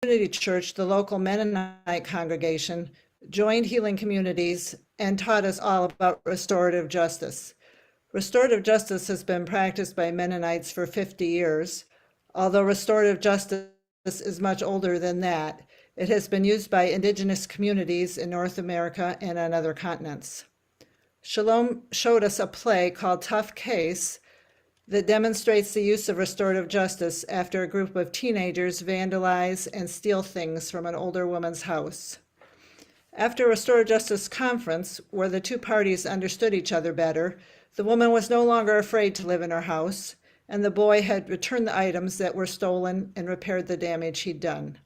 Community Church, the local Mennonite congregation, joined Healing Communities and taught us all about restorative justice. Restorative justice has been practiced by Mennonites for 50 years. Although restorative justice is much older than that, it has been used by indigenous communities in North America and on other continents. Shalom showed us a play called Tough Case that demonstrates the use of restorative justice after a group of teenagers vandalize and steal things from an older woman's house. After a restorative justice conference, where the two parties understood each other better, the woman was no longer afraid to live in her house, and the boy had returned the items that were stolen and repaired the damage he'd done.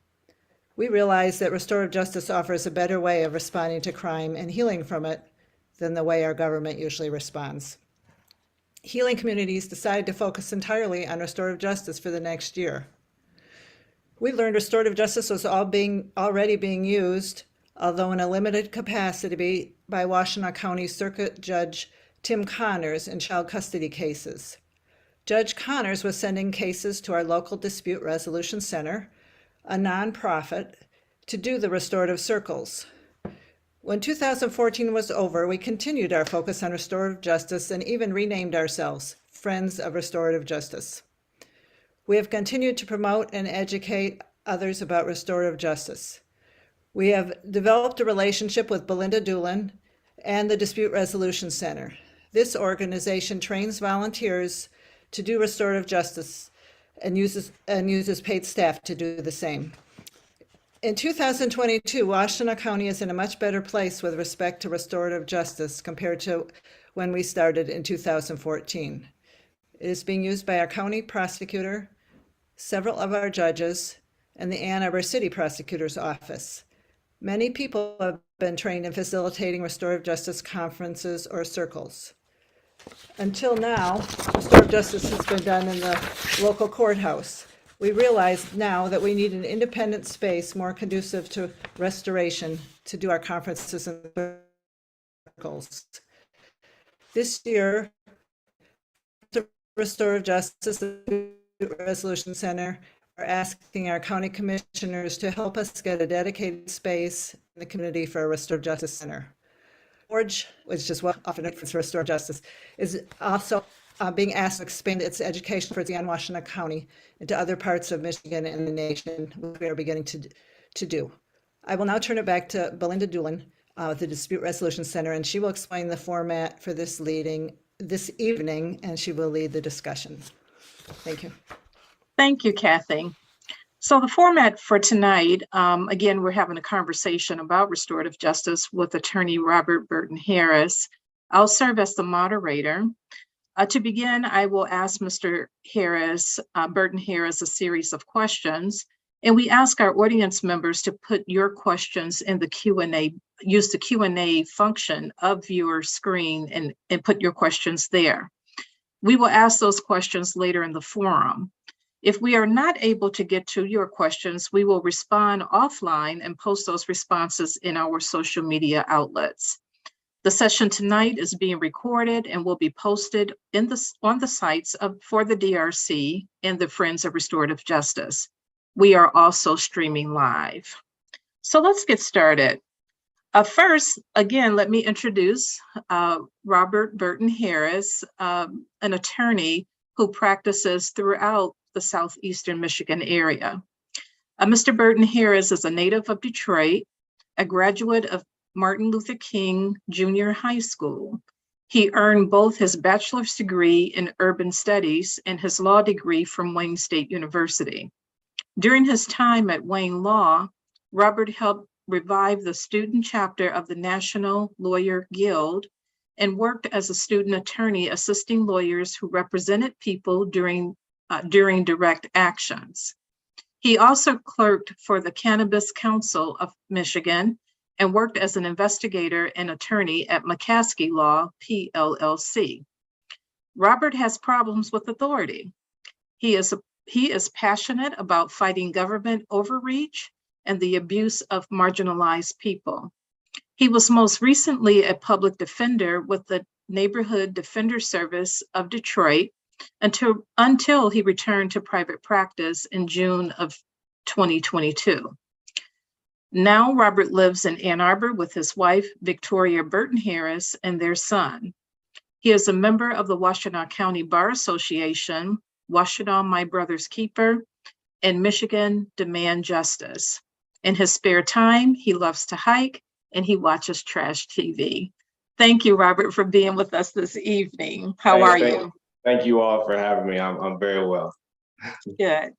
We realized that restorative justice offers a better way of responding to crime and healing from it than the way our government usually responds. Healing Communities decided to focus entirely on restorative justice for the next year. We learned restorative justice was already being used, although in a limited capacity, by Washtenaw County Circuit Judge Tim Connors in child custody cases. Judge Connors was sending cases to our local dispute resolution center, a nonprofit, to do the restorative circles. When 2014 was over, we continued our focus on restorative justice and even renamed ourselves Friends of Restorative Justice. We have continued to promote and educate others about restorative justice. We have developed a relationship with Belinda Doolin and the Dispute Resolution Center. This organization trains volunteers to do restorative justice and uses paid staff to do the same. In 2022, Washtenaw County is in a much better place with respect to restorative justice compared to when we started in 2014. It is being used by our county prosecutor, several of our judges, and the Ann Arbor City Prosecutor's Office. Many people have been trained in facilitating restorative justice conferences or circles. Until now, restorative justice has been done in the local courthouse. We realize now that we need an independent space more conducive to restoration to do our conferences and circles. This year, the Restorative Justice Resolution Center are asking our county commissioners to help us get a dedicated space in the community for a Restorative Justice Center. Forge, which is what often for restorative justice, is also being asked to expand its education for Washtenaw County into other parts of Michigan and the nation, which we are beginning to do. I will now turn it back to Belinda Doolin with the Dispute Resolution Center, and she will explain the format for this evening, and she will lead the discussion. Thank you. Thank you, Kathy. So the format for tonight, again, we're having a conversation about restorative justice with attorney Robert Burton-Harris. I'll serve as the moderator. To begin, I will ask Mr. Burton-Harris, a series of questions, and we ask our audience members to put your questions in the Q&A, use the Q&A function of your screen and put your questions there. We will ask those questions later in the forum. If we are not able to get to your questions, we will respond offline and post those responses in our social media outlets. The session tonight is being recorded and will be posted on the sites for the DRC and the Friends of Restorative Justice. We are also streaming live. So let's get started. First, again, let me introduce Robert Burton-Harris, an attorney who practices throughout the southeastern Michigan area. Mr. Burton-Harris is a native of Detroit, a graduate of Martin Luther King Junior High School. He earned both his bachelor's degree in urban studies and his law degree from Wayne State University. During his time at Wayne Law, Robert helped revive the student chapter of the National Lawyer Guild and worked as a student attorney assisting lawyers who represented people during direct actions. He also clerked for the Cannabis Council of Michigan and worked as an investigator and attorney at McCaskey Law, PLLC. Robert has problems with authority. He is passionate about fighting government overreach and the abuse of marginalized people. He was most recently a public defender with the Neighborhood Defender Service of Detroit until he returned to private practice in June of 2022. Now, Robert lives in Ann Arbor with his wife, Victoria Burton-Harris, and their son. He is a member of the Washtenaw County Bar Association, Washtenaw My Brother's Keeper, and Michigan Demand Justice. In his spare time, he loves to hike and he watches trash TV. Thank you, Robert, for being with us this evening. How are you? Thank you all for having me. I'm very well. Good.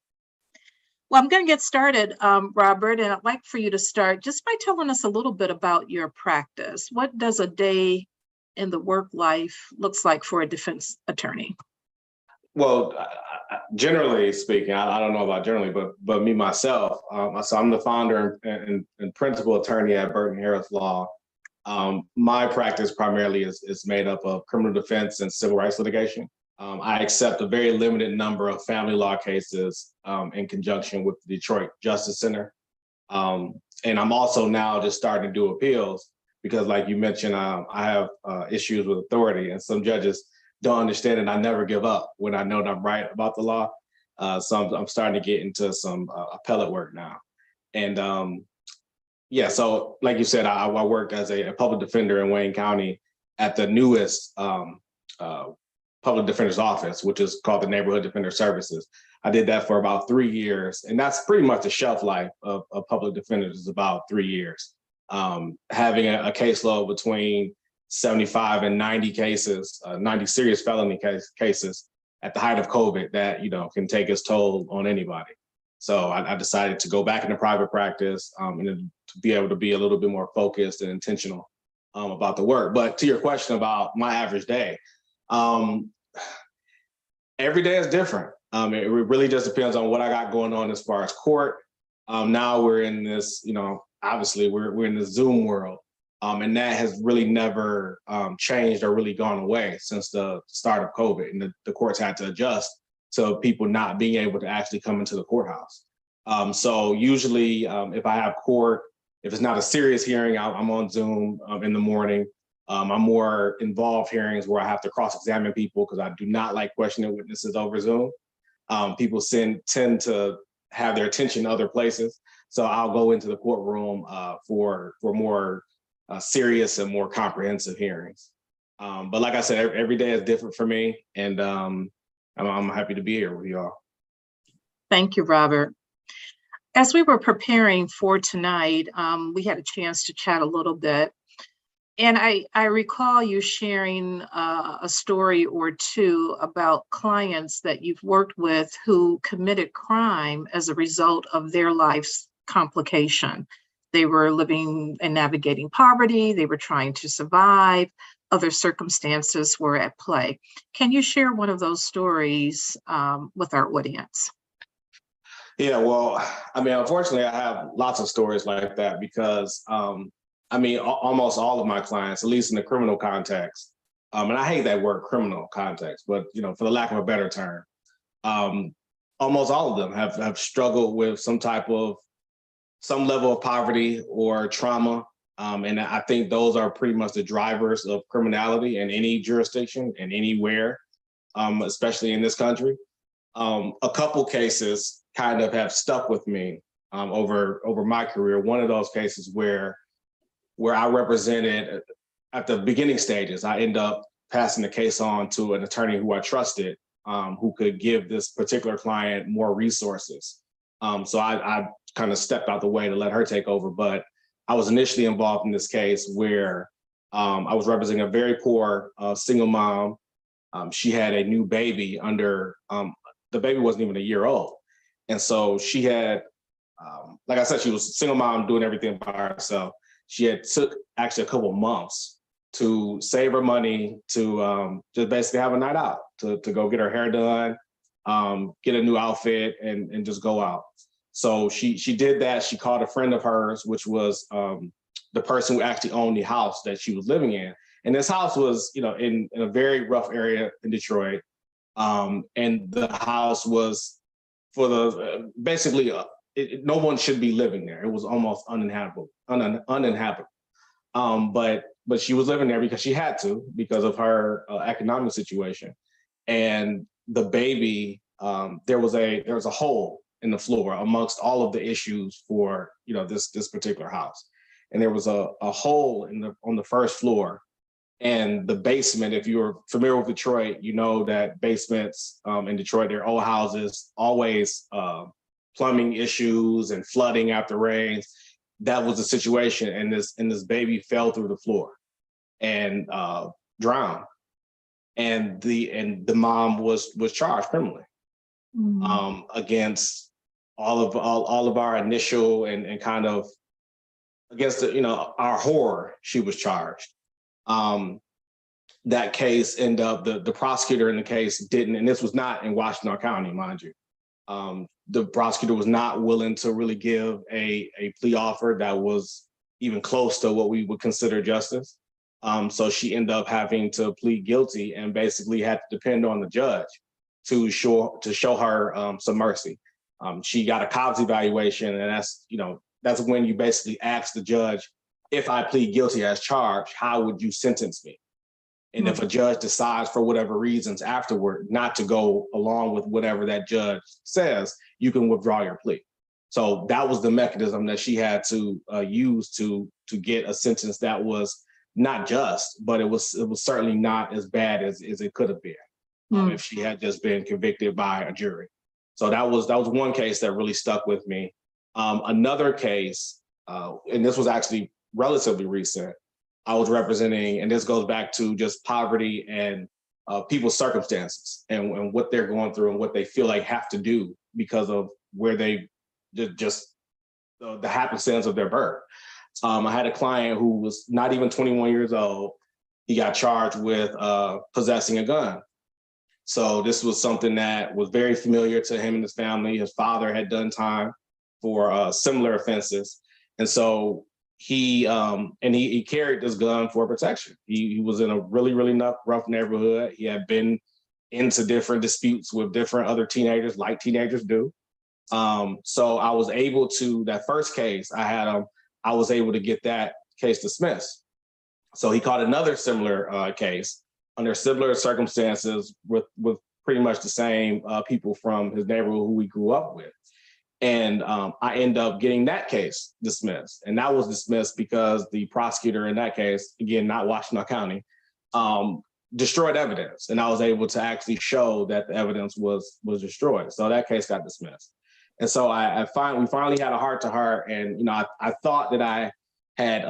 Well, I'm going to get started, Robert, and I'd like for you to start just by telling us a little bit about your practice. What does a day in the work life looks like for a defense attorney? Well, generally speaking, I don't know about generally, but me myself. So I'm the founder and principal attorney at Burton-Harris Law. My practice primarily is made up of criminal defense and civil rights litigation. I accept a very limited number of family law cases in conjunction with the Detroit Justice Center. And I'm also now just starting to do appeals because, like you mentioned, I have issues with authority, and some judges don't understand it. I never give up when I know that I'm right about the law. So I'm starting to get into some appellate work now. And yeah, so like you said, I work as a public defender in Wayne County at the newest public defender's office, which is called the Neighborhood Defender Services. I did that for about 3 years, and that's pretty much the shelf life of public defenders is about 3 years. Having a caseload between 75 and 90 cases, 90 serious felony cases at the height of COVID that, can take its toll on anybody. So I decided to go back into private practice and to be able to be a little bit more focused and intentional about the work. But to your question about my average day, every day is different. It really just depends on what I got going on as far as court. Now we're in this, obviously we're in the Zoom world. And that has really never changed or really gone away since the start of COVID. And the courts had to adjust to people not being able to actually come into the courthouse. So usually if I have court, if it's not a serious hearing, I'm on Zoom in the morning. I'm more involved hearings where I have to cross-examine people because I do not like questioning witnesses over Zoom. People tend to have their attention other places. So I'll go into the courtroom for more serious and more comprehensive hearings. But like I said, every day is different for me, and I'm happy to be here with you all. Thank you, Robert. As we were preparing for tonight, we had a chance to chat a little bit. And I recall you sharing a story or two about clients that you've worked with who committed crime as a result of their life's complication. They were living and navigating poverty. They were trying to survive. Other circumstances were at play. Can you share one of those stories with our audience? Yeah, well, unfortunately, I have lots of stories like that because almost all of my clients, at least in the criminal context, and I hate that word criminal context, but for the lack of a better term, almost all of them have struggled with some level of poverty or trauma. And I think those are pretty much the drivers of criminality in any jurisdiction and anywhere, especially in this country. A couple cases kind of have stuck with me over my career. One of those cases where I represented at the beginning stages, I end up passing the case on to an attorney who I trusted, who could give this particular client more resources. So I kind of stepped out the way to let her take over. But I was initially involved in this case where I was representing a very poor single mom. She had a new baby the baby wasn't even a year old. And so she had, like I said, she was a single mom doing everything by herself. She had took actually a couple of months to save her money to just basically have a night out, to go get her hair done, get a new outfit and just go out. So she did that. She called a friend of hers, which was the person who actually owned the house that she was living in. And this house was, in a very rough area in Detroit. And the house was basically no one should be living there. It was almost uninhabitable. But she was living there because she had to, because of her economic situation. And the baby, there was a hole in the floor amongst all of the issues for, this particular house. And there was a hole on the first floor, and the basement. If you're familiar with Detroit, you know that basements in Detroit, they're old houses, always plumbing issues and flooding after rains. That was the situation, and this baby fell through the floor and drowned. And the mom was charged criminally against all of our initial and kind of against our horror. She was charged. That case ended up, the prosecutor in the case didn't, and this was not in Washington County, mind you. The prosecutor was not willing to really give a plea offer that was even close to what we would consider justice. So she ended up having to plead guilty and basically had to depend on the judge to show her some mercy. She got a Cobb's evaluation, and that's when you basically ask the judge, if I plead guilty as charged, how would you sentence me? And if a judge decides for whatever reasons afterward not to go along with whatever that judge says, you can withdraw your plea. So that was the mechanism that she had to use to get a sentence that was not just, but it was certainly not as bad as it could have been if she had just been convicted by a jury. So that was one case that really stuck with me. Another case, and this was actually relatively recent, I was representing, and this goes back to just poverty and people's circumstances and what they're going through and what they feel like have to do because of where they just the happenstance of their birth. I had a client who was not even 21 years old. He got charged with possessing a gun. So this was something that was very familiar to him and his family. His father had done time for similar offenses. And so he carried this gun for protection. He was in a really, really rough neighborhood. He had been into different disputes with different other teenagers, like teenagers do. So I was able to, that first case I was able to get that case dismissed. So he caught another similar case under similar circumstances with pretty much the same people from his neighborhood who we grew up with. And I ended up getting that case dismissed. And that was dismissed because the prosecutor in that case, again, not Washington County, destroyed evidence. And I was able to actually show that the evidence was destroyed. So that case got dismissed. And so we finally had a heart-to-heart, and I thought that I had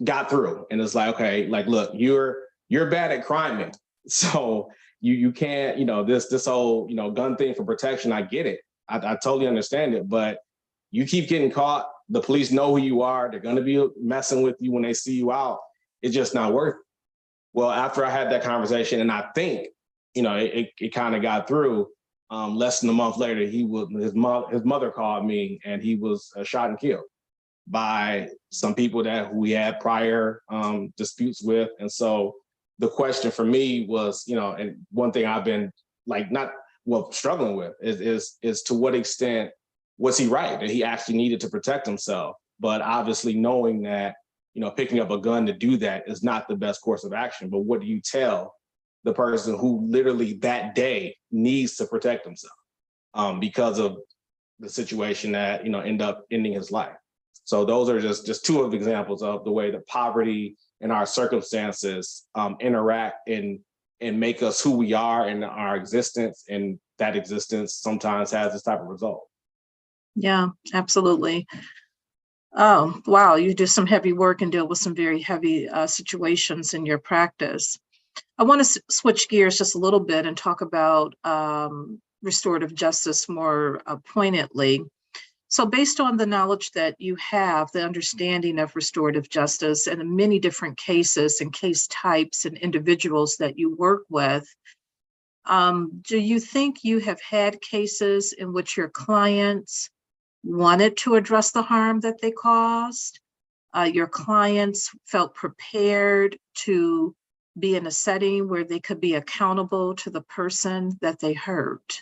got through. And it's like, okay, like, look, you're bad at criming, so you can't, this whole gun thing for protection. I get it, I totally understand it, but you keep getting caught. The police know who you are. They're going to be messing with you when they see you out. It's just not worth it. Well, after I had that conversation, and I think it kind of got through. Less than a month later, his mother called me, and he was shot and killed by some people who we had prior disputes with. And so the question for me was, and one thing I've been struggling with is to what extent was he right that he actually needed to protect himself, but obviously knowing that picking up a gun to do that is not the best course of action. But what do you tell the person who literally that day needs to protect himself because of the situation that end up ending his life? So those are just two of the examples of the way that poverty and our circumstances interact and make us who we are in our existence, and that existence sometimes has this type of result. Yeah, absolutely. Oh, wow, you do some heavy work and deal with some very heavy situations in your practice. I want to switch gears just a little bit and talk about restorative justice more poignantly. So based on the knowledge that you have, the understanding of restorative justice and the many different cases and case types and individuals that you work with, do you think you have had cases in which your clients wanted to address the harm that they caused? Your clients felt prepared to be in a setting where they could be accountable to the person that they hurt?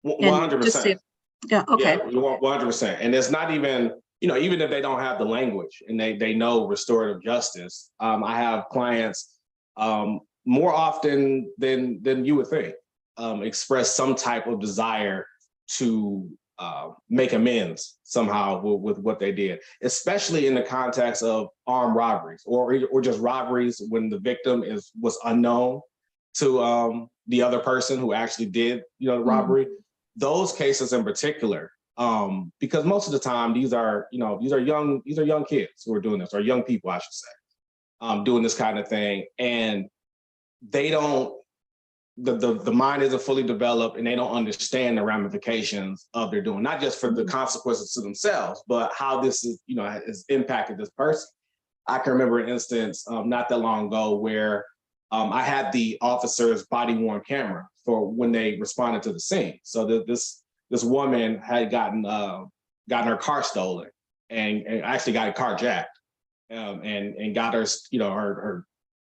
100%. Yeah, okay. Yeah, 100%. And it's not even, even if they don't have the language and they know restorative justice, I have clients more often than you would think express some type of desire to make amends somehow with what they did, especially in the context of armed robberies or just robberies when the victim was unknown to the other person who actually did the robbery. Those cases in particular, because most of the time these are young kids who are doing this, or young people, I should say, doing this kind of thing, and they don't. The mind isn't fully developed, and they don't understand the ramifications of their doing, not just for the consequences to themselves, but how this is, has impacted this person. I can remember an instance not that long ago where I had the officer's body worn camera for when they responded to the scene. So this woman had gotten her car stolen and actually got a carjacked, and got her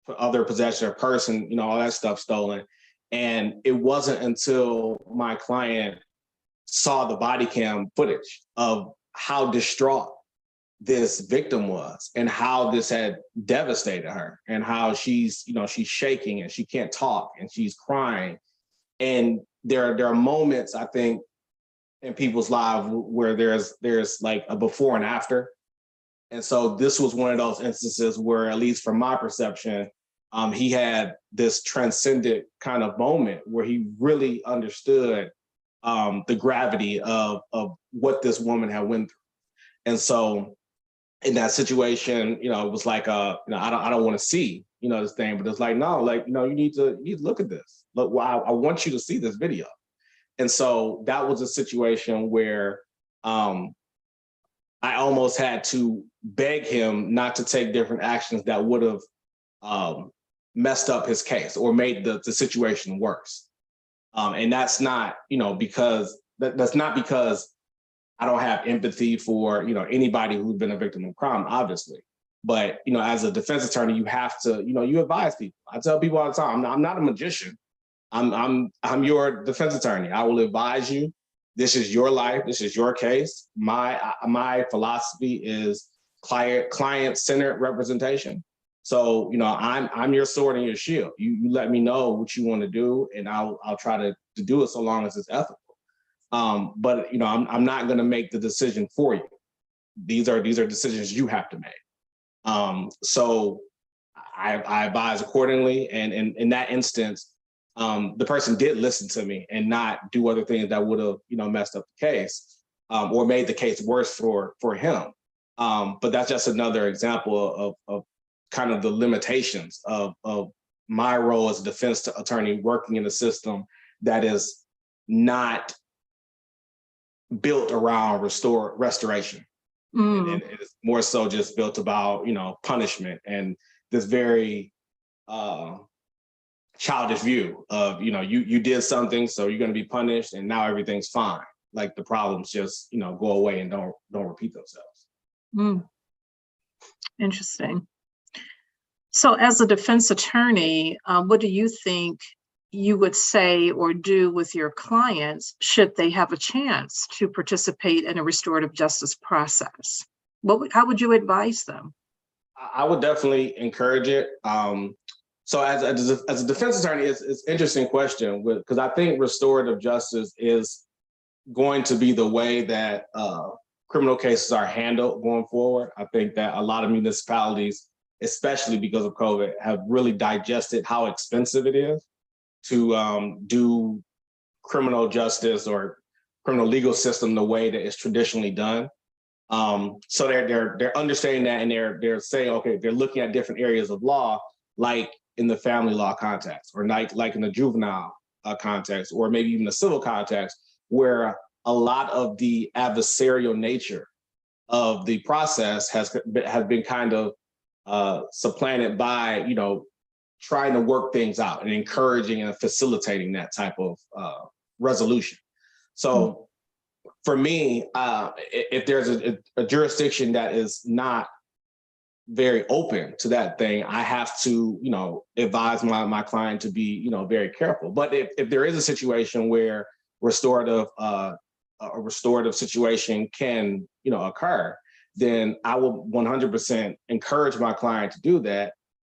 her other possession, her purse, and all that stuff stolen. And it wasn't until my client saw the body cam footage of how distraught this victim was and how this had devastated her, and how she's shaking and she can't talk and she's crying. And there are moments, I think, in people's lives where there's like a before and after. And so this was one of those instances where, at least from my perception, he had this transcendent kind of moment where he really understood the gravity of what this woman had went through. And so in that situation, it was like, I don't want to see, this thing, but it's like, no, like, you need to look at this. Look, well, I want you to see this video. And so that was a situation where I almost had to beg him not to take different actions that would have messed up his case or made the situation worse. And that's not, because that's not because I don't have empathy for, anybody who's been a victim of crime, obviously. But, as a defense attorney, you have to, you advise people. I tell people all the time, I'm not a magician. I'm your defense attorney. I will advise you. This is your life. This is your case. My philosophy is client-centered representation. So, I'm your sword and your shield. You let me know what you want to do, and I'll try to do it so long as it's ethical. But I'm not going to make the decision for you. These are decisions you have to make. So I advise accordingly, and in that instance, the person did listen to me and not do other things that would have messed up the case, or made the case worse for him. But that's just another example of kind of the limitations of my role as a defense attorney working in a system that is not built around restoration. And it is more so just built about, punishment and this very childish view of, you did something, so you're going to be punished, and now everything's fine. Like the problems just, go away and don't repeat themselves. Interesting. So as a defense attorney, what do you think you would say or do with your clients should they have a chance to participate in a restorative justice process? How would you advise them? I would definitely encourage it. So as a defense attorney, it's an interesting question, because I think restorative justice is going to be the way that criminal cases are handled going forward. I think that a lot of municipalities, especially because of COVID, have really digested how expensive it is to do criminal justice or criminal legal system the way that it's traditionally done. So they're understanding that, and they're saying, okay, they're looking at different areas of law, like in the family law context, or like in the juvenile context, or maybe even the civil context, where a lot of the adversarial nature of the process has been kind of supplanted by, trying to work things out and encouraging and facilitating that type of resolution. So for me, if there's a jurisdiction that is not very open to that thing, I have to, advise my client to be, very careful. But if there is a situation where a restorative situation can, occur, then I will 100% encourage my client to do that,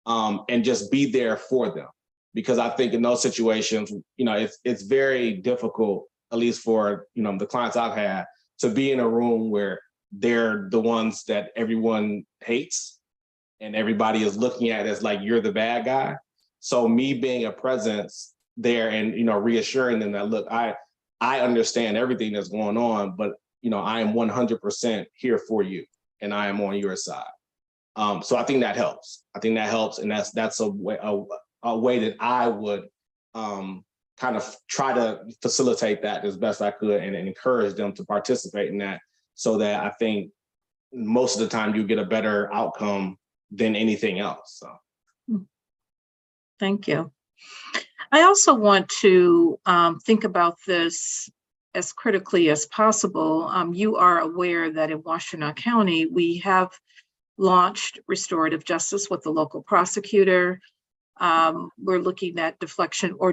and just be there for them. because I think in those situations, it's very difficult, at least for, the clients I've had, to be in a room where they're the ones that everyone hates and everybody is looking at as like you're the bad guy. So me being a presence there and, reassuring them that, look, I understand everything that's going on, but, I am 100% here for you and I am on your side. So I think that helps. And that's a way that I would kind of try to facilitate that as best I could and encourage them to participate in that, so that I think most of the time you get a better outcome than anything else. So. Thank you. I also want to think about this as critically as possible. You are aware that in Washtenaw County, we have launched restorative justice with the local prosecutor. We're looking at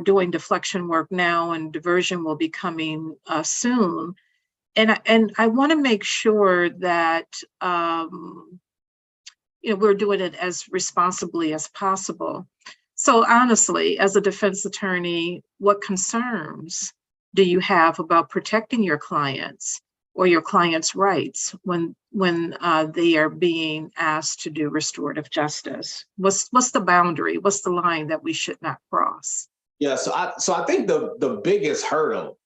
doing deflection work now, and diversion will be coming soon. And I want to make sure that we're doing it as responsibly as possible. So honestly, as a defense attorney, what concerns do you have about protecting your clients or your clients' rights when they are being asked to do restorative justice? What's the boundary? What's the line that we should not cross? Yeah, so I think the biggest hurdle,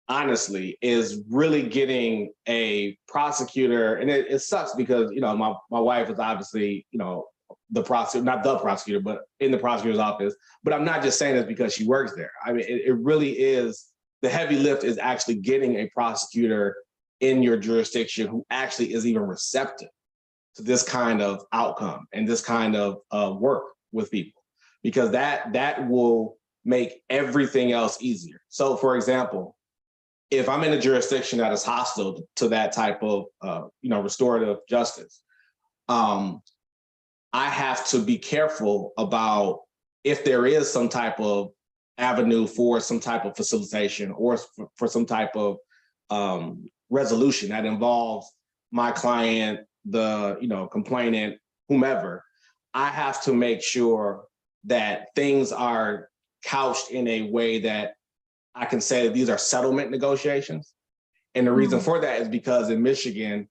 honestly, is really getting a prosecutor, and it sucks because my wife is obviously the prosecutor, not the prosecutor, but in the prosecutor's office. But I'm not just saying this because she works there. I mean, it really is, the heavy lift is actually getting a prosecutor in your jurisdiction who actually is even receptive to this kind of outcome and this kind of work with people, because that will make everything else easier. So for example, if I'm in a jurisdiction that is hostile to that type of restorative justice, I have to be careful about if there is some type of avenue for some type of facilitation or for some type of resolution that involves my client, the complainant, whomever. I have to make sure that things are couched in a way that I can say that these are settlement negotiations. And the reason for that is because in Michigan,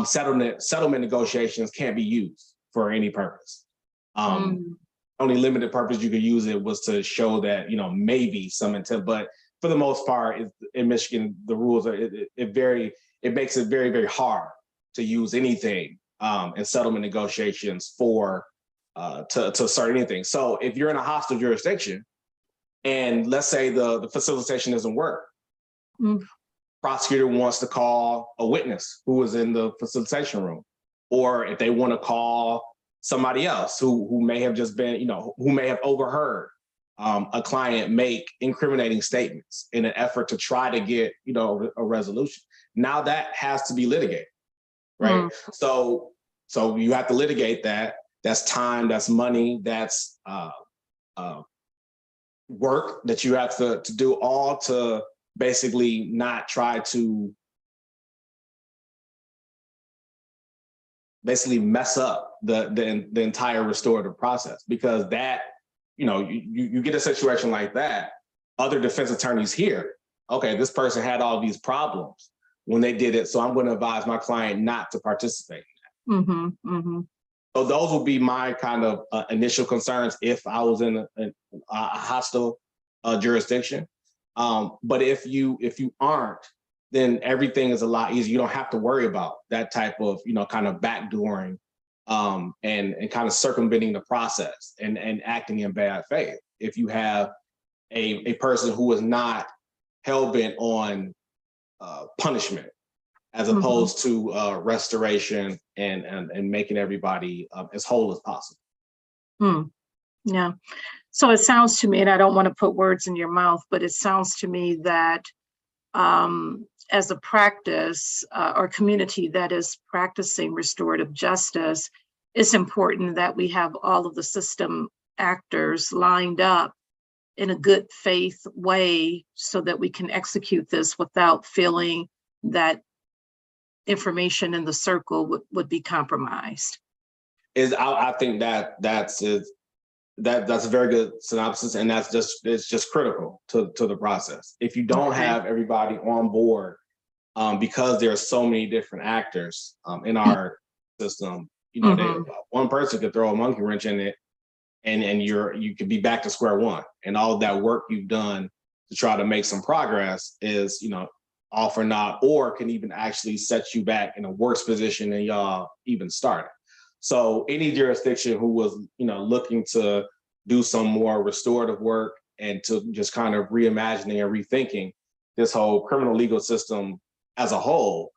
settlement negotiations can't be used for any purpose. Only limited purpose you could use it was to show that, maybe some intent, but for the most part, in Michigan, the rules are, it makes it very, very hard to use anything in settlement negotiations to assert anything. So if you're in a hostile jurisdiction, and let's say the facilitation doesn't work, prosecutor wants to call a witness who was in the facilitation room, or if they want to call somebody else who may have just been, who may have overheard a client make incriminating statements in an effort to try to get, a resolution. Now that has to be litigated, right? So you have to litigate that. That's time, that's money, that's work that you have to do, all to basically not try to basically mess up the entire restorative process, because that, you get a situation like that, other defense attorneys hear, okay, this person had all these problems when they did it, so I'm going to advise my client not to participate in that. So those would be my kind of initial concerns if I was in a hostile jurisdiction. But if you aren't, then everything is a lot easier. You don't have to worry about that type of, kind of backdooring and kind of circumventing the process and acting in bad faith. If you have a person who is not hell-bent on punishment, as opposed to restoration and making everybody as whole as possible. Yeah. So it sounds to me, and I don't want to put words in your mouth, but it sounds to me that as a practice or community that is practicing restorative justice, it's important that we have all of the system actors lined up in a good faith way so that we can execute this without feeling that information in the circle would be compromised. I think that's it. that's a very good synopsis, and it's just critical to the process. If you don't have everybody on board, because there are so many different actors in our system, one person could throw a monkey wrench in it, and you could be back to square one, and all of that work you've done to try to make some progress is off or not, or can even actually set you back in a worse position than y'all even started. So any jurisdiction who was, looking to do some more restorative work and to just kind of reimagining and rethinking this whole criminal legal system as a whole,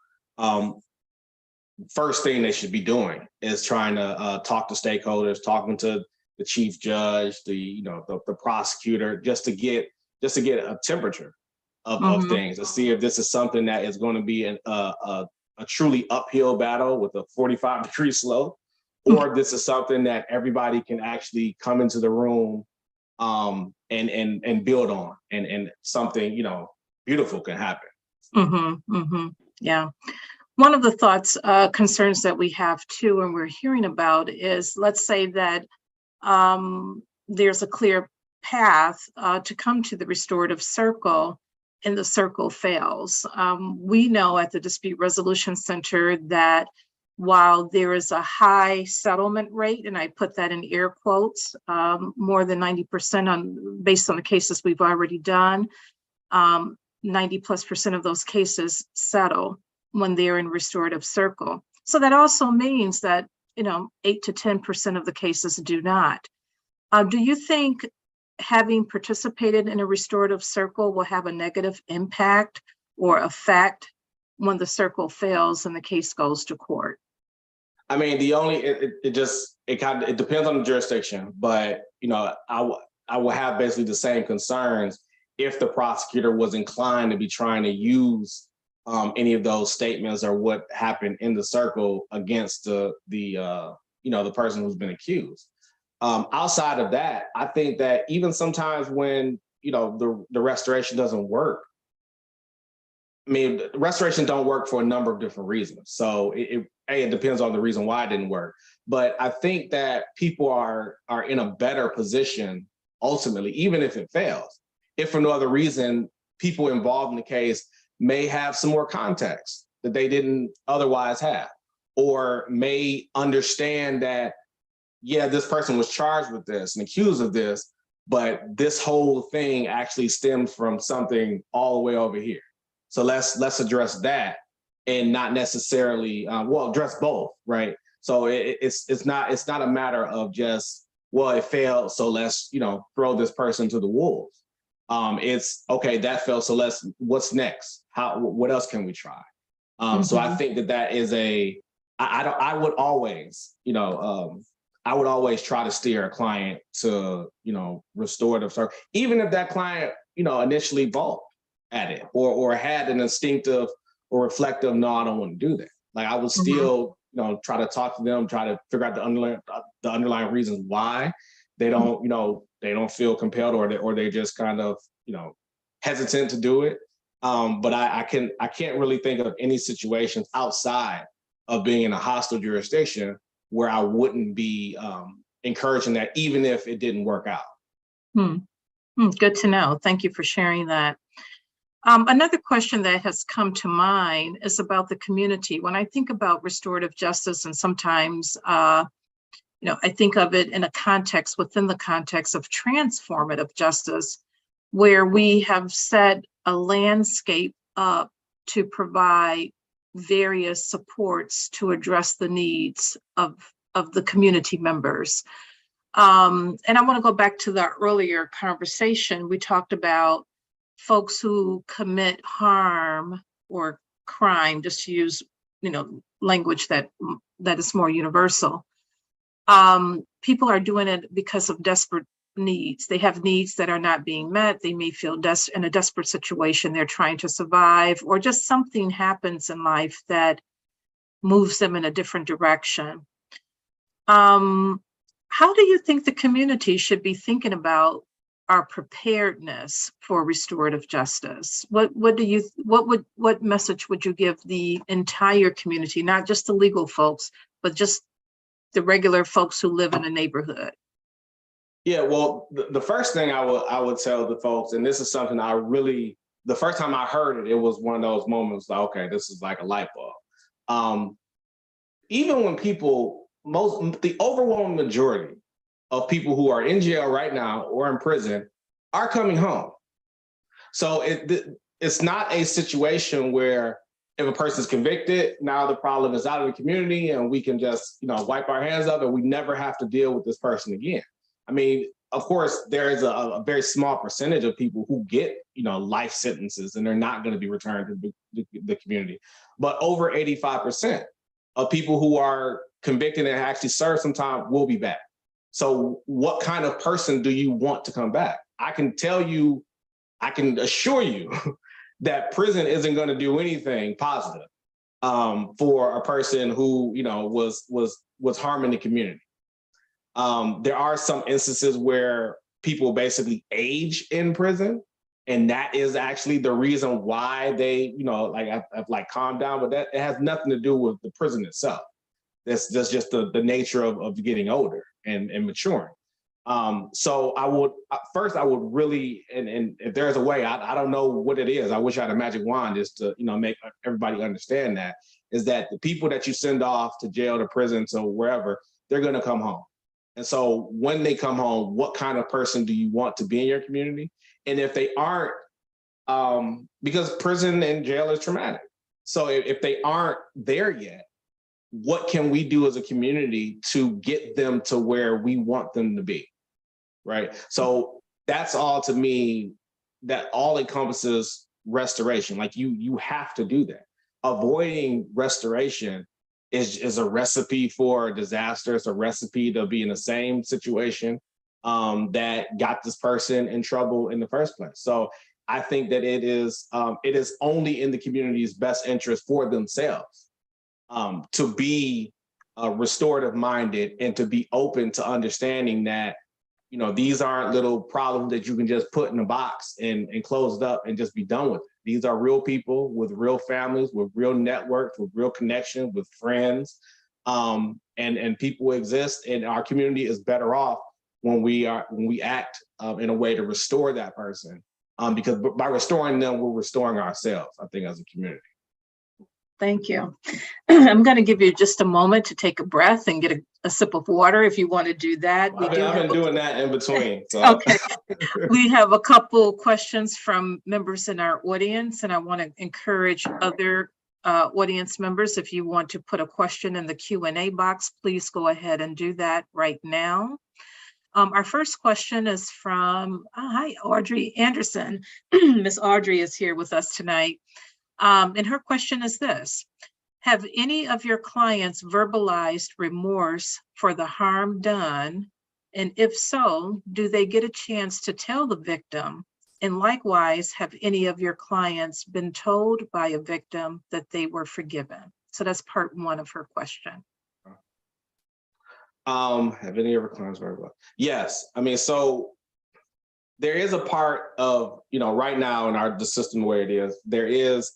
first thing they should be doing is trying to talk to stakeholders, talking to the chief judge, the prosecutor, just to get a temperature of things, to see if this is something that is going to be a truly uphill battle with a 45-degree slope, or this is something that everybody can actually come into the room and build on, and something beautiful can happen. Yeah. One of the thoughts, concerns that we have too, and we're hearing about is, let's say that there's a clear path to come to the restorative circle, and the circle fails. We know at the Dispute Resolution Center that while there is a high settlement rate, and I put that in air quotes, more than 90% based on the cases we've already done, 90+% of those cases settle when they're in restorative circle. So that also means that 8 to 10% of the cases do not. Do you think having participated in a restorative circle will have a negative impact or effect when the circle fails and the case goes to court? I mean, it depends on the jurisdiction, but I will have basically the same concerns if the prosecutor was inclined to be trying to use any of those statements or what happened in the circle against the person who's been accused. Outside of that, I think that even sometimes when the restoration doesn't work, I mean, restoration don't work for a number of different reasons. So it depends on the reason why it didn't work. But I think that people are in a better position ultimately, even if it fails. If for no other reason, people involved in the case may have some more context that they didn't otherwise have, or may understand that, yeah, this person was charged with this and accused of this, but this whole thing actually stemmed from something all the way over here. So let's address that, and not necessarily address both, right? So it's not a matter of just, well, it failed, so let's throw this person to the wolves. It's okay, that failed, so what's next? What else can we try? So I think that is I would always try to steer a client to restorative circle, even if that client initially balked at it or had an instinctive or reflective, no, I don't want to do that. Like, I would still try to talk to them, try to figure out the underlying reasons why they don't feel compelled, or they just kind of hesitant to do it. But I can't really think of any situations outside of being in a hostile jurisdiction where I wouldn't be encouraging that, even if it didn't work out. Good to know. Thank you for sharing that. Another question that has come to mind is about the community. When I think about restorative justice, and sometimes I think of it in a context, within the context of transformative justice, where we have set a landscape up to provide various supports to address the needs of the community members. And I want to go back to the earlier conversation. We talked about folks who commit harm or crime, just to use language that is more universal. People are doing it because of desperate needs. They have needs that are not being met. They may feel in a desperate situation. They're trying to survive, or just something happens in life that moves them in a different direction. How do you think the community should be thinking about our preparedness for restorative justice? What message would you give the entire community, not just the legal folks, but just the regular folks who live in a neighborhood? Yeah, well, the first thing I would tell the folks, and this is something the first time I heard it, it was one of those moments like, okay, this is like a light bulb. Even when the overwhelming majority of people who are in jail right now or in prison are coming home. So it's not a situation where if a person is convicted, now the problem is out of the community and we can just, wipe our hands up and we never have to deal with this person again. I mean, of course, there is a very small percentage of people who get, life sentences and they're not going to be returned to the community. But over 85% of people who are convicted and actually serve some time will be back. So what kind of person do you want to come back? I can assure you that prison isn't going to do anything positive for a person who, was harming the community. There are some instances where people basically age in prison, and that is actually the reason why they, have calmed down. But that it has nothing to do with the prison itself. That's just the nature of getting older and maturing. So I would really, and if there's a way, I don't know what it is. I wish I had a magic wand just to, make everybody understand that, is that the people that you send off to jail, to prison, to wherever, they're going to come home. And so when they come home, what kind of person do you want to be in your community? And if they aren't, because prison and jail is traumatic. So if they aren't there yet, what can we do as a community to get them to where we want them to be? Right. So that's all, to me, that all encompasses restoration. Like you have to do that. Avoiding restoration is a recipe for disaster. It's a recipe to be in the same situation that got this person in trouble in the first place. So I think that it is only in the community's best interest for themselves to be restorative minded and to be open to understanding that, these aren't little problems that you can just put in a box and close it up and just be done with it. These are real people with real families, with real networks, with real connections, with friends, and people exist. And our community is better off when we act in a way to restore that person. Because by restoring them, we're restoring ourselves, I think, as a community. Thank you. I'm going to give you just a moment to take a breath and get a sip of water if you want to do that. I've been doing that in between. So. Okay. We have a couple questions from members in our audience, and I want to encourage other audience members, if you want to put a question in the Q&A box, please go ahead and do that right now. Our first question is from, hi, Audrey Anderson. Miss Audrey is here with us tonight. And her question is this: have any of your clients verbalized remorse for the harm done? And if so, do they get a chance to tell the victim? And likewise, have any of your clients been told by a victim that they were forgiven? So that's part one of her question. Have any of our clients verbalized? Yes. I mean, so there is a part of, right now in the system where it is, there is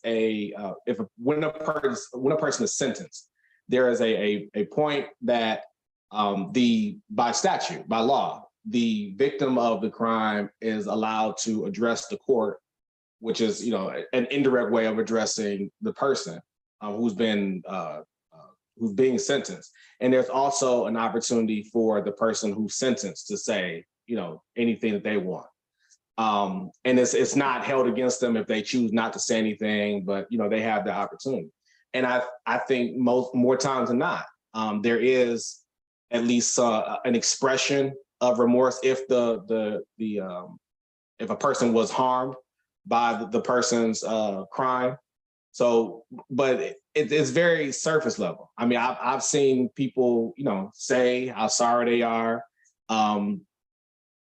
when a person is sentenced, there is a point that by statute, by law, the victim of the crime is allowed to address the court, which is, an indirect way of addressing the person who's being sentenced. And there's also an opportunity for the person who's sentenced to say, anything that they want. And it's not held against them if they choose not to say anything, but they have the opportunity. And I think more times than not, there is at least an expression of remorse if if a person was harmed by the person's crime. So, but it's very surface level. I mean, I've seen people, say how sorry they are.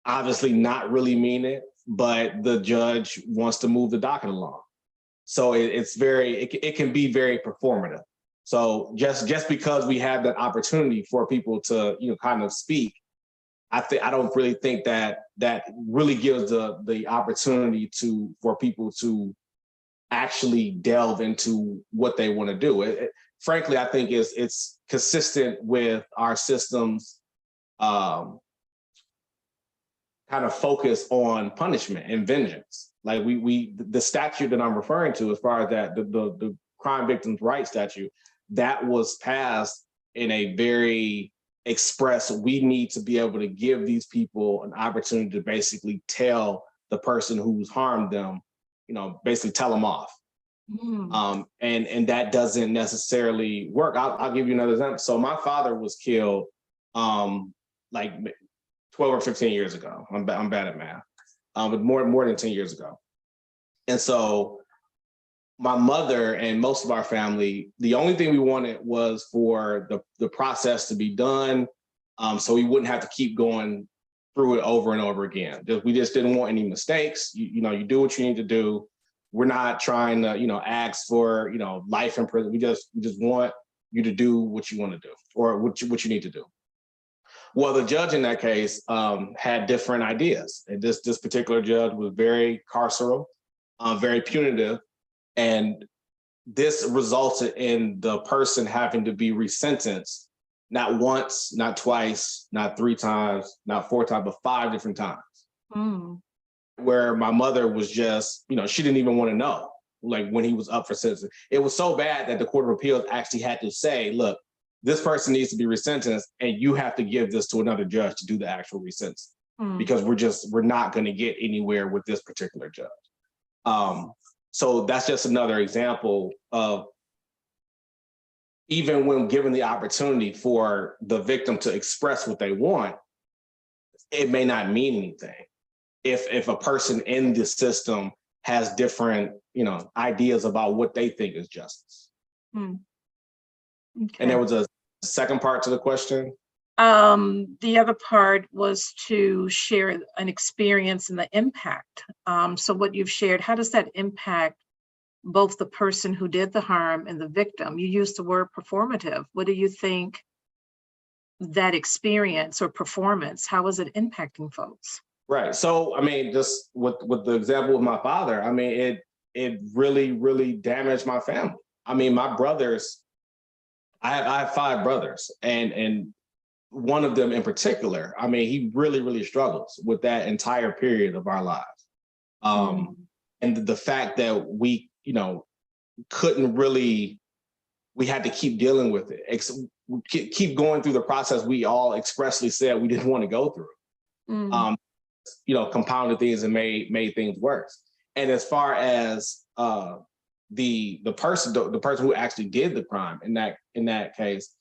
Obviously not really mean it, but the judge wants to move the docket along. So it can be very performative. So just because we have that opportunity for people to, kind of speak, I don't really think that really gives the opportunity for people to actually delve into what they want to do. Frankly, I think it's consistent with our system's kind of focus on punishment and vengeance. Like the statute that I'm referring to, as far as that, the crime victims' rights statute, that was passed in a very express, we need to be able to give these people an opportunity to basically tell the person who's harmed them, basically tell them off. And that doesn't necessarily work. I'll give you another example. So my father was killed like 12 or 15 years ago. I'm bad at math, but more than 10 years ago. And so my mother and most of our family, the only thing we wanted was for the process to be done, so we wouldn't have to keep going through it over and over again. We just didn't want any mistakes. You do what you need to do. We're not trying to, ask for, life in prison. We just want you to do what you want to do, or what you need to do. Well, the judge in that case had different ideas. And this particular judge was very carceral, very punitive. And this resulted in the person having to be resentenced, not once, not twice, not 3 times, not 4 times, but 5 different times. Where my mother was just, she didn't even want to know, like, when he was up for sentencing. It was so bad that the Court of Appeals actually had to say, look, this person needs to be resentenced, and you have to give this to another judge to do the actual resentence, because we're not going to get anywhere with this particular judge. So that's just another example of, even when given the opportunity for the victim to express what they want, it may not mean anything if a person in the system has different, ideas about what they think is justice. Okay. And there was a second part to the question. The other part was to share an experience and the impact. So what you've shared, how does that impact both the person who did the harm and the victim? You used the word performative. What do you think that experience or performance, how is it impacting folks? Right. So, just with the example of my father, it really, really damaged my family. My brothers, I have 5 brothers, and one of them in particular, he really, really struggles with that entire period of our lives. And the fact that we, couldn't really, we had to keep dealing with it, keep going through the process we all expressly said we didn't want to go through. Compounded things and made things worse. And as far as the person who actually did the crime in that case,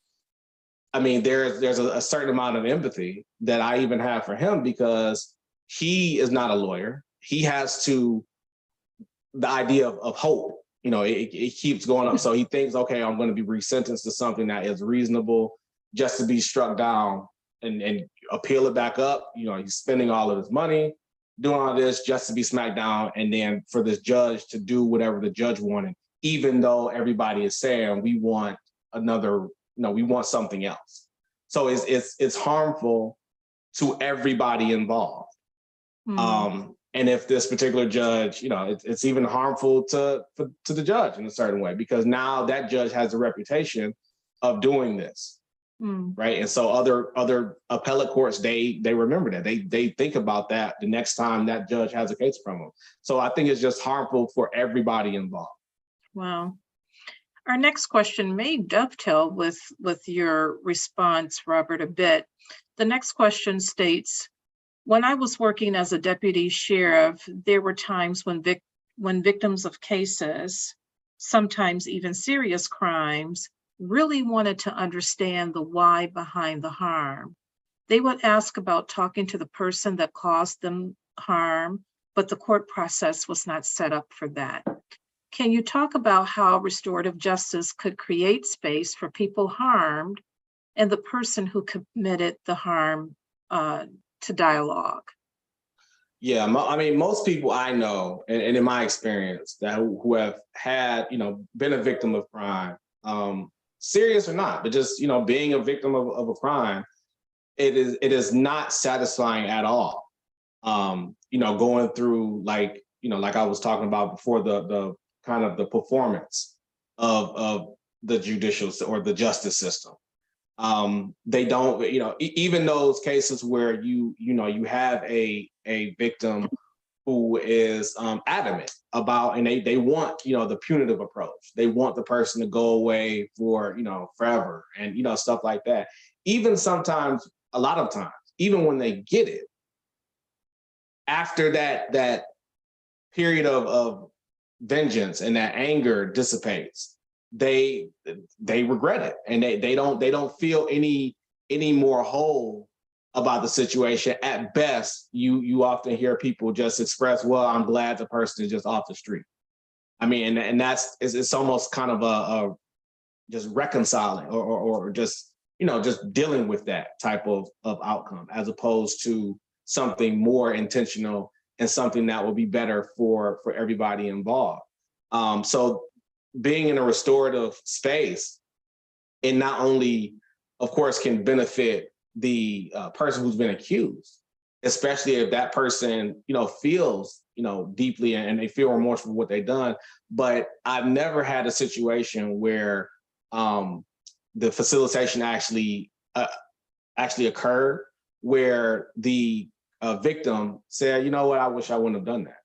there's a certain amount of empathy that I even have for him, because he is not a lawyer. He has the idea of hope, it keeps going up. So he thinks, okay, I'm going to be resentenced to something that is reasonable, just to be struck down and appeal it back up. He's spending all of his money doing all this just to be smacked down, and then for this judge to do whatever the judge wanted, even though everybody is saying we want we want something else. So it's harmful to everybody involved. And if this particular judge, it's even harmful to the judge in a certain way, because now that judge has a reputation of doing this. Right. And so other appellate courts, they remember that. They think about that the next time that judge has a case from them. So I think it's just harmful for everybody involved. Wow. Our next question may dovetail with your response, Robert, a bit. The next question states, when I was working as a deputy sheriff, there were times when victims of cases, sometimes even serious crimes, really wanted to understand the why behind the harm. They would ask about talking to the person that caused them harm, but the court process was not set up for that. Can you talk about how restorative justice could create space for people harmed and the person who committed the harm to dialogue? Yeah, most people I know, and in my experience, that who have had, been a victim of crime, serious or not, but just, being a victim of a crime, it is not satisfying at all. Going through like I was talking about before, the kind of the performance of the judicial or the justice system. They don't, even those cases where you have a victim who is adamant about, and they want, the punitive approach. They want the person to go away for, forever, and, stuff like that. Even sometimes, a lot of times, even when they get it, after that period of vengeance and that anger dissipates, they regret it, and they don't feel any more whole about the situation. At best, you often hear people just express, well, I'm glad the person is just off the street. I mean, and that's, it's almost kind of a just reconciling, or just, just dealing with that type of outcome, as opposed to something more intentional and something that will be better for everybody involved. So being in a restorative space, it not only, of course, can benefit the person who's been accused, especially if that person, feels, deeply, and they feel remorseful for what they've done. But I've never had a situation where the facilitation actually occurred, where the victim said, you know what, I wish I wouldn't have done that.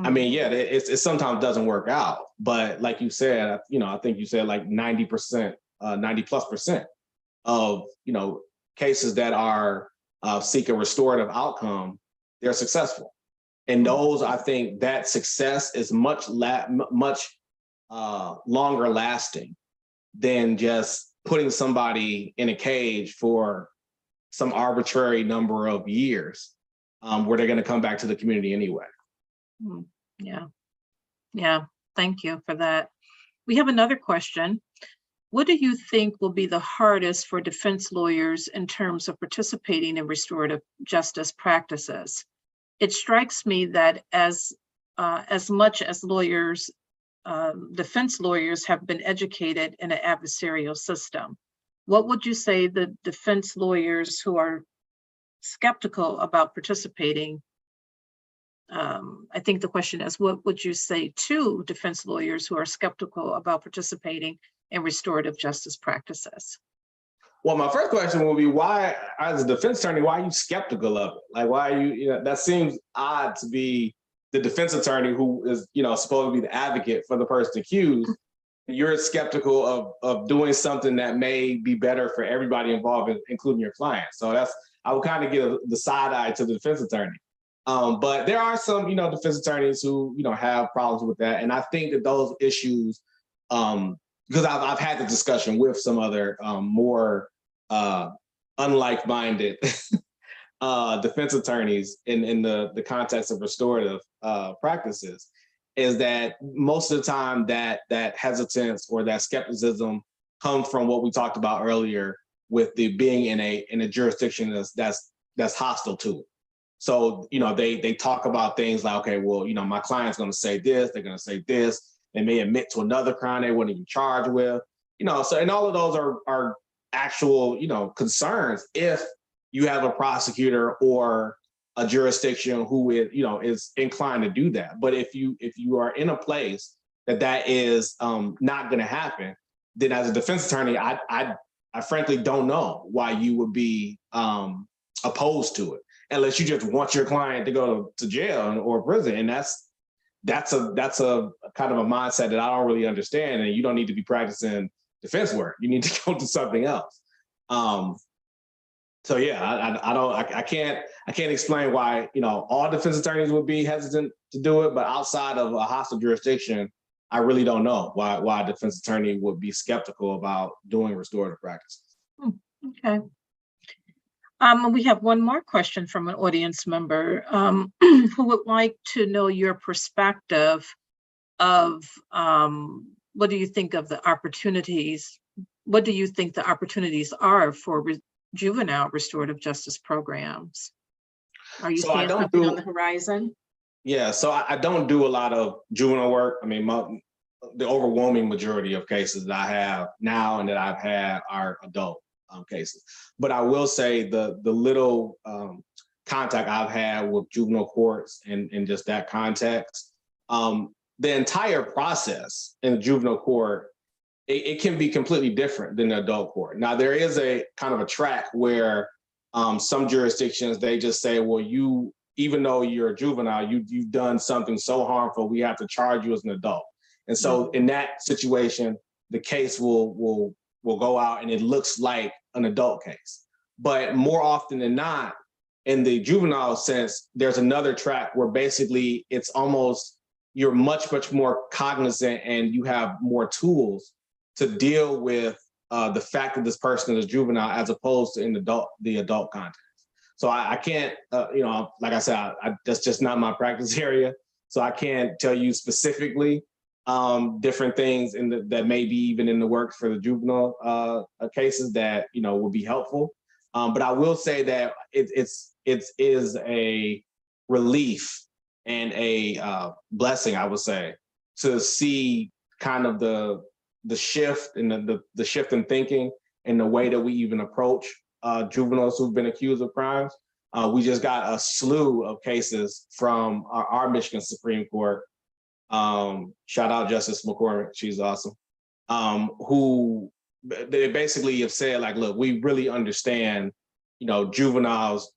I mean, yeah, it sometimes doesn't work out, but like you said, I think you said like 90%, 90+% of, cases that are seek a restorative outcome, they're successful. And those, I think that success is much longer lasting than just putting somebody in a cage for some arbitrary number of years, where they're going to come back to the community anyway. Yeah, thank you for that. We have another question. What do you think will be the hardest for defense lawyers in terms of participating in restorative justice practices? It strikes me that as much as lawyers, defense lawyers have been educated in an adversarial system, what would you say the defense lawyers who are skeptical about participating, I think the question is, what would you say to defense lawyers who are skeptical about participating in restorative justice practices? Well, my first question will be, why, as a defense attorney, why are you skeptical of it? Like, why are you, that seems odd to be the defense attorney who is, supposed to be the advocate for the person accused. You're skeptical of doing something that may be better for everybody involved, including your client. So I would kind of give the side eye to the defense attorney. But there are some, defense attorneys who, have problems with that. And I think that those issues, because I've had the discussion with some other more unlike-minded defense attorneys in the context of restorative practices, is that most of the time that hesitance or that skepticism comes from what we talked about earlier, with the being in a jurisdiction that's hostile to it. So, they talk about things like, okay, well, my client's going to say this, they're going to say this. They may admit to another crime they weren't even charged with, so, and all of those are actual, concerns if you have a prosecutor or a jurisdiction who is inclined to do that. But if you are in a place that is not going to happen, then as a defense attorney, I frankly don't know why you would be opposed to it, unless you just want your client to go to jail or prison. And that's a kind of a mindset that I don't really understand. And you don't need to be practicing defense work. You need to go do something else. So yeah, I can't explain why, all defense attorneys would be hesitant to do it, but outside of a hostile jurisdiction, I really don't know why a defense attorney would be skeptical about doing restorative practices. Okay. We have one more question from an audience member who would like to know your perspective of what do you think of the opportunities? What do you think the opportunities are for juvenile restorative justice programs? Are you seeing something on the horizon? Yeah, so I don't do a lot of juvenile work. I mean, the overwhelming majority of cases that I have now and that I've had are adult cases. But I will say the little contact I've had with juvenile courts in just that context, the entire process in the juvenile court it can be completely different than the adult court. Now, there is a kind of a track where some jurisdictions, they just say, well, even though you're a juvenile, you've done something so harmful, we have to charge you as an adult. And so in that situation, the case will go out and it looks like an adult case. But more often than not, in the juvenile sense, there's another track where basically it's almost, you're much, much more cognizant and you have more tools to deal with the fact that this person is juvenile as opposed to in the adult context. So I can't, like I said, that's just not my practice area. So I can't tell you specifically different things that may be even in the works for the juvenile cases that, will be helpful. But I will say that it is a relief and a blessing, I would say, to see kind of the shift and the shift in thinking and the way that we even approach juveniles who've been accused of crimes. We just got a slew of cases from our Michigan Supreme Court. Shout out Justice McCormick, she's awesome. Who they basically have said, like, look, we really understand, juveniles,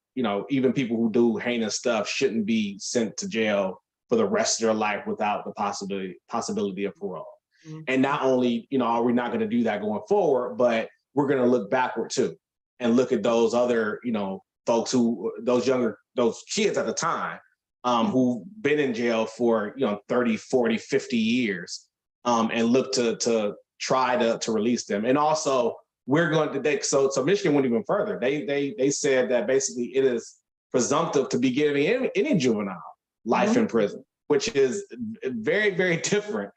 even people who do heinous stuff shouldn't be sent to jail for the rest of their life without the possibility of parole. Mm-hmm. And not only, are we not going to do that going forward, but we're going to look backward too and look at those other, folks those kids at the time who've been in jail for, 30, 40, 50 years and look to try to release them. And also we're going to, so Michigan went even further. They said that basically it is presumptive to be giving any juvenile life in prison, which is very, very different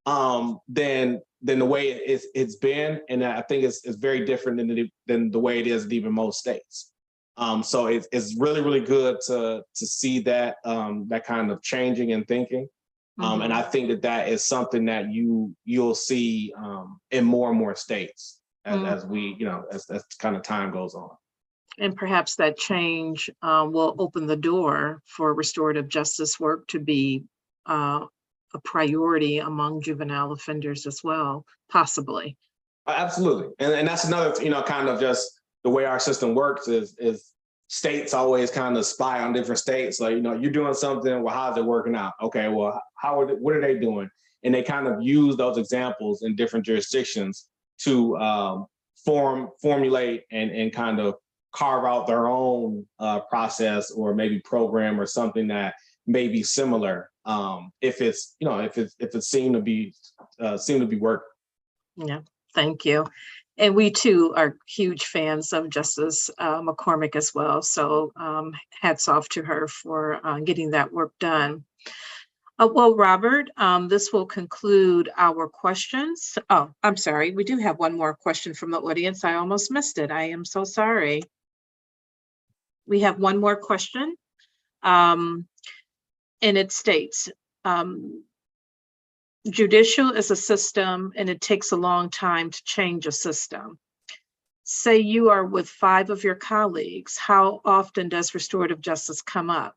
than the way it's been. And I think it's very different than the way it is in even most states. So it's really, really good to see that that kind of changing and thinking. And I think that is something that you'll see in more and more states as we, as kind of time goes on. And perhaps that change will open the door for restorative justice work to be a priority among juvenile offenders as well, possibly. Absolutely. And that's another, kind of just the way our system works is states always kind of spy on different states. Like, you're doing something, well, how's it working out? Okay, well, what are they doing? And they kind of use those examples in different jurisdictions to formulate and kind of carve out their own process or maybe program or something that may be similar. If it's seemed to be working. Yeah, thank you. And we too are huge fans of Justice McCormick as well. So hats off to her for getting that work done. Well, Robert, this will conclude our questions. Oh, I'm sorry. We do have one more question from the audience. I almost missed it. I am so sorry. We have one more question. And it states, judicial is a system and it takes a long time to change a system. Say you are with 5 of your colleagues, how often does restorative justice come up?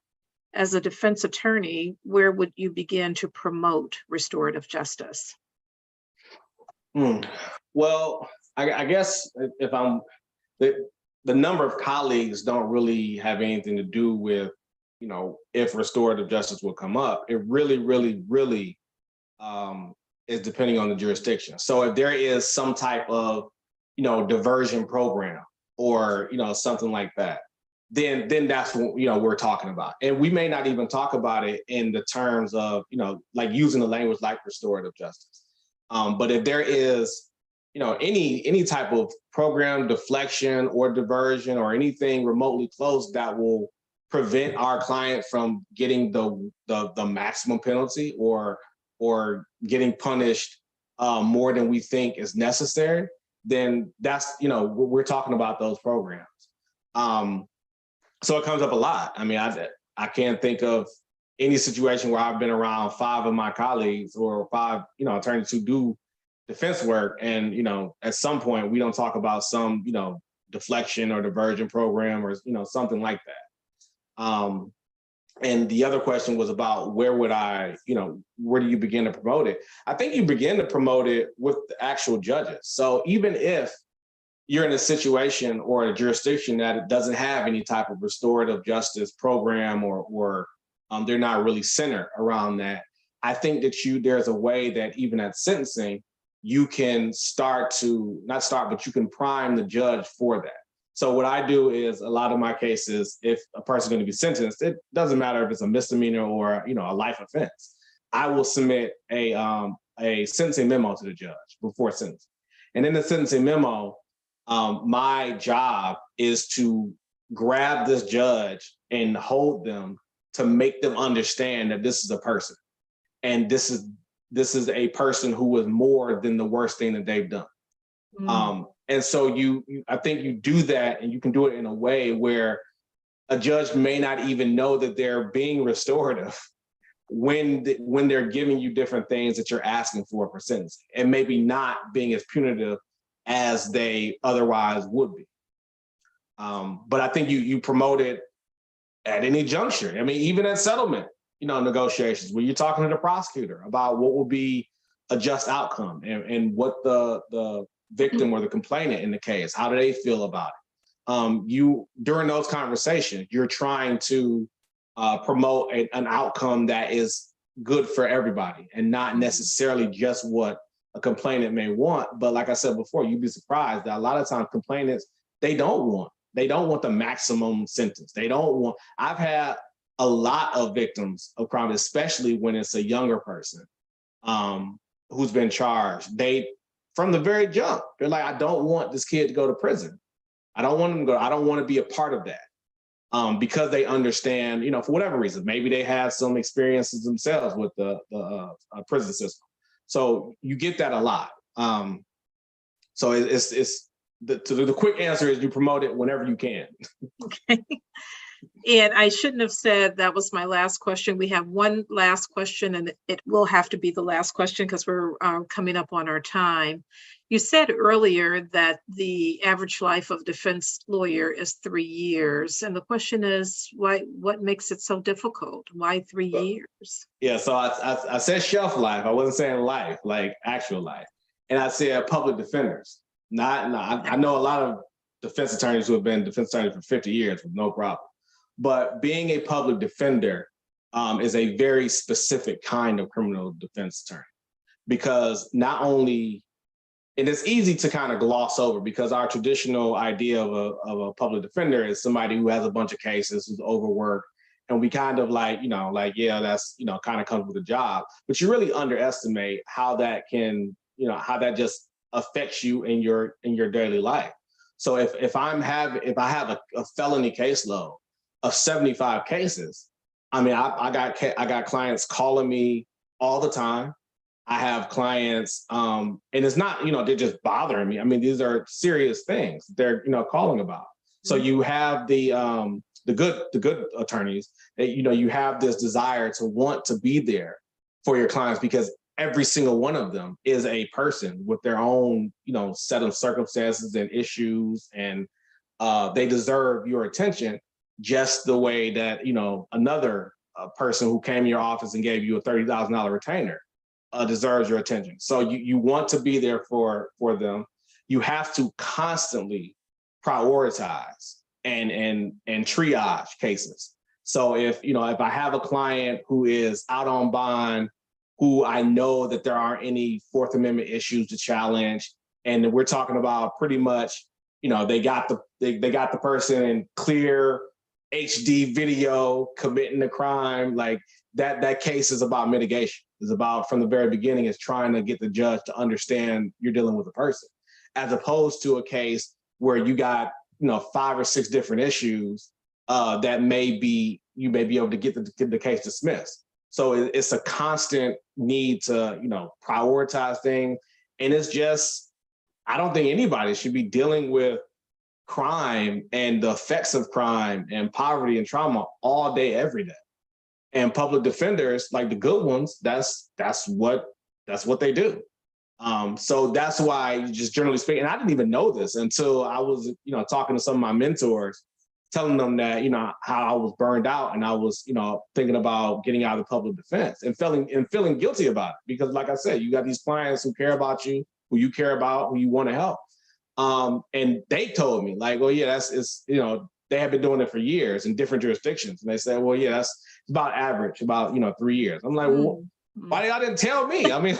As a defense attorney, where would you begin to promote restorative justice? Well, I guess if the number of colleagues don't really have anything to do with, if restorative justice will come up. It really, really, really is depending on the jurisdiction. So if there is some type of, diversion program or, something like that, then that's what, we're talking about. And we may not even talk about it in the terms of, like using the language like restorative justice. But if there is, any type of program deflection or diversion or anything remotely close that will prevent our client from getting the maximum penalty or getting punished more than we think is necessary, then that's, we're talking about those programs. So it comes up a lot. I mean, I can't think of any situation where I've been around 5 of my colleagues or 5, attorneys who do defense work. And, at some point we don't talk about some, deflection or diversion program or, something like that. And the other question was about where would I, where do you begin to promote it? I think you begin to promote it with the actual judges. So even if you're in a situation or a jurisdiction that it doesn't have any type of restorative justice program, or they're not really centered around that, I think that there's a way that even at sentencing, you can but you can prime the judge for that. So what I do is, a lot of my cases, if a person's going to be sentenced, it doesn't matter if it's a misdemeanor or a life offense, I will submit a sentencing memo to the judge before sentencing. And in the sentencing memo, my job is to grab this judge and hold them to make them understand that this is a person, and this is a person who was more than the worst thing that they've done. And so I think you do that, and you can do it in a way where a judge may not even know that they're being restorative when they're giving you different things that you're asking for sentencing, and maybe not being as punitive as they otherwise would be. But I think you promote it at any juncture. I mean, even at settlement, negotiations, where you're talking to the prosecutor about what will be a just outcome, and what the victim or the complainant in the case, how do they feel about it? During those conversations, you're trying to promote an outcome that is good for everybody, and not necessarily just what a complainant may want. But like I said before, you'd be surprised that a lot of times complainants, they don't want the maximum sentence. I've had a lot of victims of crime, especially when it's a younger person who's been charged. From the very jump, they're like, I don't want this kid to go to prison. I don't want him to go. I don't want to be a part of that, because they understand, for whatever reason, maybe they have some experiences themselves with the prison system. So you get that a lot. So the quick answer is you promote it whenever you can. Okay. And I shouldn't have said that was my last question. We have one last question, and it will have to be the last question because we're coming up on our time. You said earlier that the average life of defense lawyer is 3 years. And the question is, what makes it so difficult? Why 3 years? Yeah, so I said shelf life. I wasn't saying life, like actual life. And I said public defenders. I know a lot of defense attorneys who have been defense attorneys for 50 years with no problem. But being a public defender is a very specific kind of criminal defense attorney, because not only, and it's easy to kind of gloss over, because our traditional idea of a public defender is somebody who has a bunch of cases, who's overworked, and we kind of yeah, that's, kind of comes with a job. But you really underestimate how that can, how that just affects you in your daily life. So if I have a felony caseload of 75 cases, I mean, I got clients calling me all the time. I have clients, and it's not, they're just bothering me. I mean, these are serious things they're, calling about. So you have the good attorneys that, you have this desire to want to be there for your clients, because every single one of them is a person with their own, set of circumstances and issues, and they deserve your attention just the way that, another person who came to your office and gave you a $30,000 retainer deserves your attention. So you want to be there for them. You have to constantly prioritize and triage cases. So if I have a client who is out on bond, who I know that there aren't any Fourth Amendment issues to challenge, and we're talking about pretty much, they got the person in clear HD video committing the crime, like that case is about mitigation. It's about, from the very beginning, is trying to get the judge to understand you're dealing with a person, as opposed to a case where you got 5 or 6 different issues that you may be able to get the case dismissed. So it's a constant need to prioritize things, and it's just, I don't think anybody should be dealing with crime and the effects of crime and poverty and trauma all day, every day. And public defenders, like the good ones, that's what they do. So that's why, just generally speaking, and I didn't even know this until I was, talking to some of my mentors, telling them that, you know, how I was burned out and I was, you know, thinking about getting out of public defense and feeling guilty about it. Because like I said, you got these clients who care about you, who you care about, who you want to help. And they told me like, well, yeah, you know, they have been doing it for years in different jurisdictions. And they said, well, yeah, that's about average, about, you know, 3 years. I'm like, well, why y'all didn't tell me? I mean,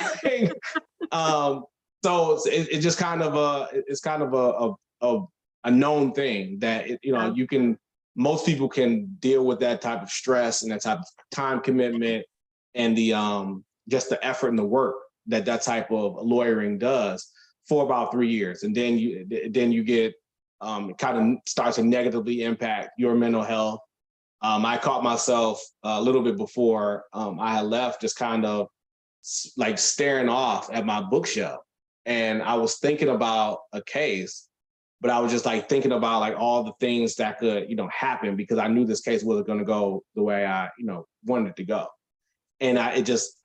so it's just kind of a known thing that, you know, most people can deal with that type of stress and that type of time commitment and the just the effort and the work that type of lawyering does for about 3 years. And then you get it kind of starts to negatively impact your mental health. I caught myself a little bit before I had left, just kind of like staring off at my bookshelf. And I was thinking about a case, but I was just like thinking about like all the things that could, you know, happen because I knew this case wasn't going to go the way I, you know, wanted it to go. And I just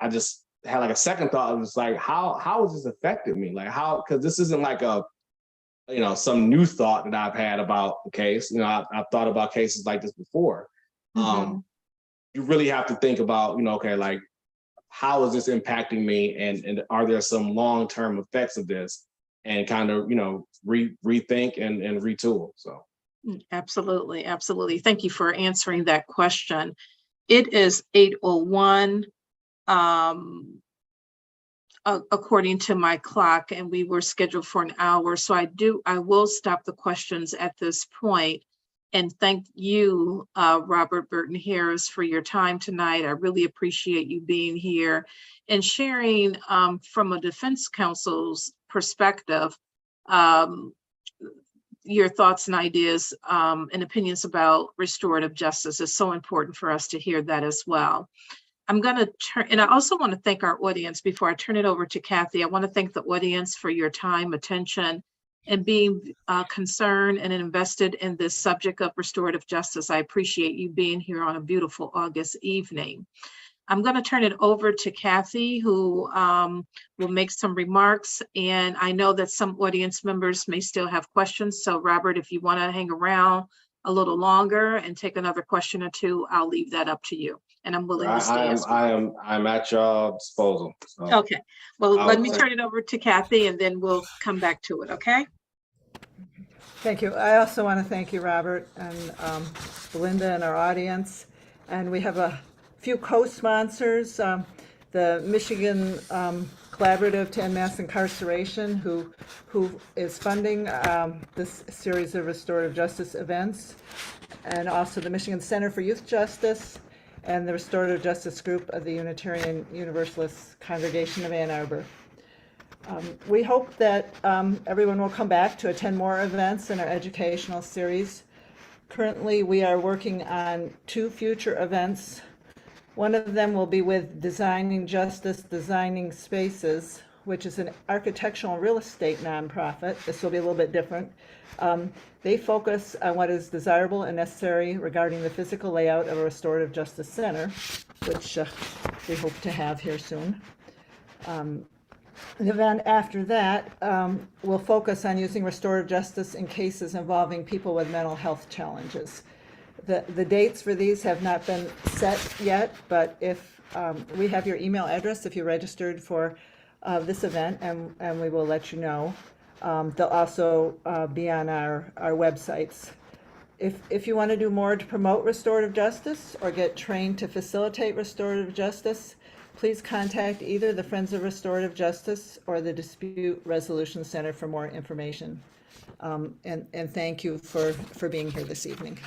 had like a second thought. It was like, how has this affected me? Like because this isn't like you know, some new thought that I've had about the case. You know, I've thought about cases like this before. You really have to think about, you know, okay, like, how is this impacting me? And are there some long-term effects of this? And kind of, you know, rethink and retool. So. Absolutely. Absolutely. Thank you for answering that question. It is 8:01. According to my clock, and we were scheduled for an hour. So I will stop the questions at this point and thank you, Robert Burton-Harris, for your time tonight. I really appreciate you being here and sharing from a defense counsel's perspective, your thoughts and ideas and opinions about restorative justice. Is so important for us to hear that as well. I'm going to turn, and I also want to thank our audience before I turn it over to Kathy. I want to thank the audience for your time, attention, and being concerned and invested in this subject of restorative justice. I appreciate you being here on a beautiful August evening. I'm going to turn it over to Kathy, who will make some remarks. And I know that some audience members may still have questions. So Robert, if you want to hang around a little longer and take another question or two, I'll leave that up to you. And I'm willing to stay as well. I'm at your disposal. So okay. Well, let me turn it over to Kathy and then we'll come back to it. Okay. Thank you. I also want to thank you, Robert, and Belinda and our audience. And we have a few co-sponsors, the Michigan Collaborative to End Mass Incarceration, who is funding this series of restorative justice events, and also the Michigan Center for Youth Justice and the Restorative Justice Group of the Unitarian Universalist Congregation of Ann Arbor. We hope that everyone will come back to attend more events in our educational series. Currently, we are working on 2 future events. One of them will be with Designing Justice, Designing Spaces, which is an architectural and real estate nonprofit. This will be a little bit different. They focus on what is desirable and necessary regarding the physical layout of a restorative justice center, which we hope to have here soon. The event after that will focus on using restorative justice in cases involving people with mental health challenges. The dates for these have not been set yet, but if we have your email address if you registered for this event, and we will let you know. They'll also be on our websites. If you want to do more to promote restorative justice or get trained to facilitate restorative justice, please contact either the Friends of Restorative Justice or the Dispute Resolution Center for more information. And thank you for being here this evening.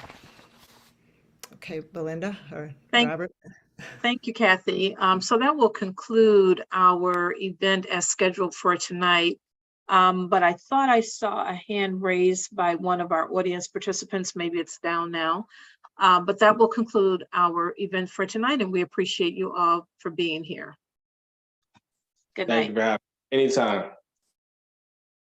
Okay, Belinda or Robert. Thank you, Kathy. So that will conclude our event as scheduled for tonight. But I thought I saw a hand raised by one of our audience participants. Maybe it's down now. But that will conclude our event for tonight, and we appreciate you all for being here. Good night. Thank you for having me. Anytime.